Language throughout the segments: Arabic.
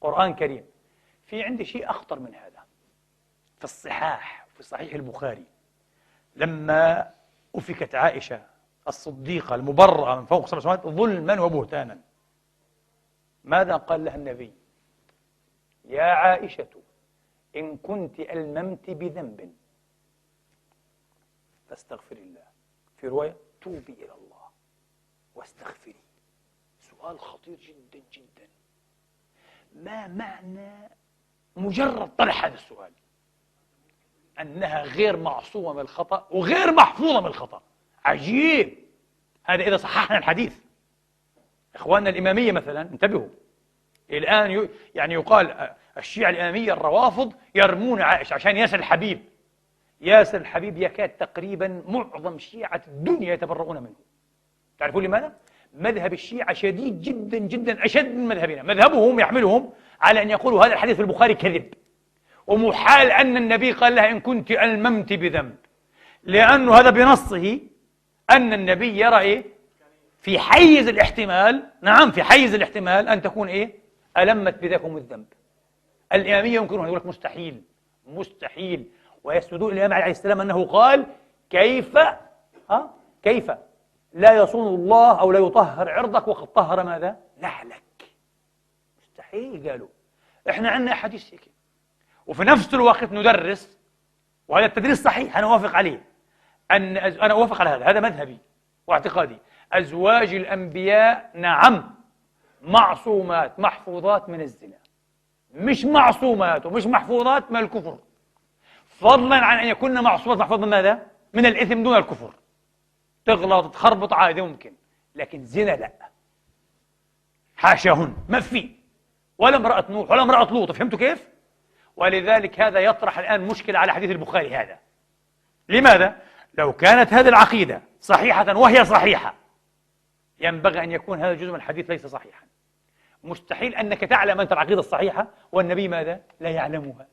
قرآن كريم. في عندي شيء أخطر من هذا في الصحاح، في صحيح البخاري، لما أفكت عائشة الصديقة المبرأة من فوق 7 سماوات ظلما وبهتانا، ماذا قال لها النبي؟ يا عائشة إن كنت ألممت بذنب فاستغفري الله، في رواية توبي إلى الله واستغفري. سؤال خطير جدا جدا. ما معنى مجرد طرح هذا السؤال؟ أنها غير معصومة من الخطأ وغير محفوظة من الخطأ. عجيب. هذا إذا صححنا الحديث. إخواننا الإمامية مثلا، انتبهوا، الآن يعني يقال الشيعة الإمامية الروافض يرمون عائشة عشان ياسر الحبيب. ياسر الحبيب يكاد تقريبا معظم شيعة الدنيا يتبرؤون منه. تعرفون لماذا؟ مذهب الشيعة شديد جدا جدا، أشد من مذهبنا. مذهبهم يحملهم على أن يقولوا هذا الحديث في البخاري كذب، ومحال أن النبي قال لها إن كنت ألممت بذنب، لأنه هذا بنصه أن النبي يرى إيه؟ في حيز الاحتمال، نعم في حيز الاحتمال أن تكون إيه؟ ألمت بذاكم الذنب. الإمامية يمكنون يقول لك مستحيل، مستحيل، ويسجدون الإمام عليه السلام أنه قال كيف لا يصون الله أو لا يطهر عرضك وقد طهر ماذا؟ نحلك. مستحيل قالوا. إحنا عندنا أحاديث هيك، وفي نفس الوقت ندرس، وهذا التدريس صحيح أنا أوافق عليه، أنا أوافق على هذا مذهبي واعتقادي. أزواج الأنبياء نعم معصومات محفوظات من الزنا، مش معصومات ومش محفوظات من الكفر، فضلا عن أن يكون معصومات محفوظات من ماذا؟ من الإثم دون الكفر. تغلط تخربط عادي ممكن، لكن زنا لا، حاشاهن، ما في، ولا امرأة نوح ولا امرأة لوط. فهمتوا كيف؟ ولذلك هذا يطرح الآن مشكلة على حديث البخاري هذا. لماذا؟ لو كانت هذه العقيدة صحيحة، وهي صحيحة، ينبغي أن يكون هذا الجزء من الحديث ليس صحيحا. مستحيل أنك تعلم أنت العقيدة الصحيحة والنبي ماذا؟ لا يعلمها.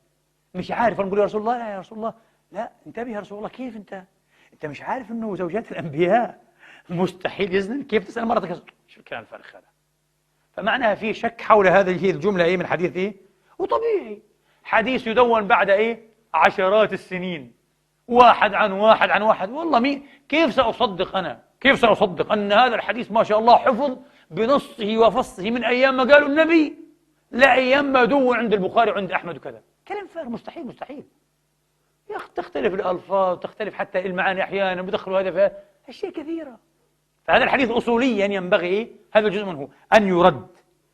مش عارف، نقول يا رسول الله، لا يا رسول الله، لا انتبه يا رسول الله، كيف أنت مش عارف أنه زوجات الأنبياء مستحيل يزنن؟ كيف تسأل مرتك؟ شو الكلام الفارغ هذا؟ فمعناها في شك حول هذه الجملة إيه من حديث إيه؟ وطبيعي حديث يدون بعد إيه؟ عشرات السنين، واحد عن واحد عن واحد. والله مين كيف سأصدق أنا؟ كيف سأصدق أن هذا الحديث ما شاء الله حفظ بنصه وفصه من أيام ما قالوا النبي، لا أيام ما دون عند البخاري وعند أحمد وكذا؟ كلام فارغ، مستحيل مستحيل. يا أخي تختلف الألفاظ، تختلف حتى المعاني أحيانا، بدخلوا هذا في أشياء كثيرة. فهذا الحديث أصوليا ينبغي إيه؟ هذا الجزء منه أن يرد.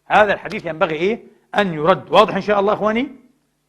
هذا الحديث ينبغي إيه؟ أن يرد. واضح إن شاء الله إخواني؟